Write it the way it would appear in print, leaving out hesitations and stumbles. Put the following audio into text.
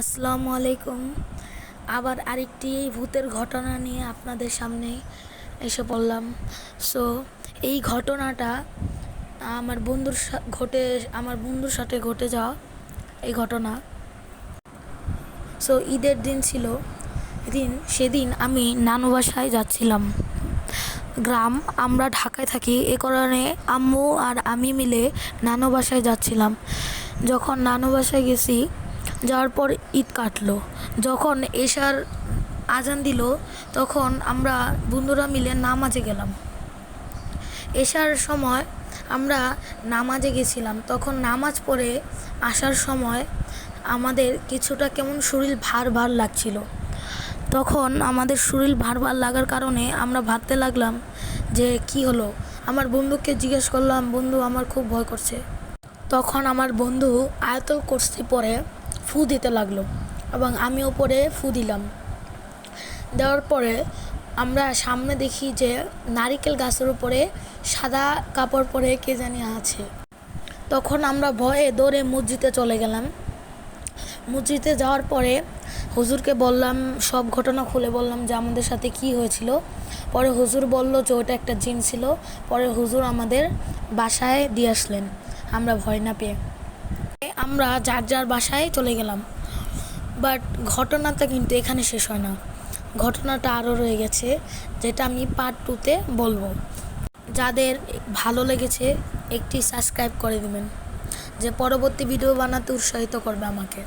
আসসালামু আলাইকুম। আবার আরেকটি ভূতের ঘটনা নিয়ে আপনাদের সামনে এসে পড়লাম। সো এই ঘটনাটা আমার বন্ধুর সাথে ঘটে যাওয়া এই ঘটনা। সো ঈদের দিন ছিল, সেদিন আমি নানু বাসায় যাচ্ছিলাম। গ্রাম, আমরা ঢাকায় থাকি, এ কারণে আম্মু আর আমি মিলে নানু বাসায় যাচ্ছিলাম। যখন নানু বাসায় গেছি, যাওয়ার পর ঈদ কাটলো। যখন এশার আজান দিল, তখন আমরা বন্ধুরা মিলে নামাজে গেলাম। এশার সময় আমরা নামাজে গেছিলাম। তখন নামাজ পড়ে আসার সময় আমাদের কিছুটা কেমন শরীর ভার ভার লাগছিল। তখন আমাদের শরীর ভার ভার লাগার কারণে আমরা ভাবতে লাগলাম যে কি হলো। আমার বন্ধুকে জিজ্ঞেস করলাম, বন্ধু আমার খুব ভয় করছে। তখন আমার বন্ধু আয়াতুল কুরসি পরে ফু দিতে লাগলো এবং আমিও পরে ফু দিলাম। দেওয়ার পরে আমরা সামনে দেখি যে নারিকেল গাছের উপরে সাদা কাপড় পরে কে জানি আছে। তখন আমরা ভয়ে দৌড়ে মসজিদে চলে গেলাম। মসজিদে যাওয়ার পরে হুজুরকে বললাম, সব ঘটনা খুলে বললাম যে আমাদের সাথে কি হয়েছিল। পরে হুজুর বলল যে ওটা একটা জিন ছিল। পরে হুজুর আমাদের বাসায় দিয়ে আসলেন আমরা ভয় না পেয়ে। আমরা যার যার বাসায় চলে গেলাম। বাট ঘটনাটা কিন্তু এখানে শেষ হয় না, ঘটনাটা আরও রয়ে গেছে, যেটা আমি পার্ট 2-তে বলবো। যাদের ভালো লেগেছে একটি সাবস্ক্রাইব করে দিবেন, যে পরবর্তী ভিডিও বানাতে উৎসাহিত করবে আমাকে।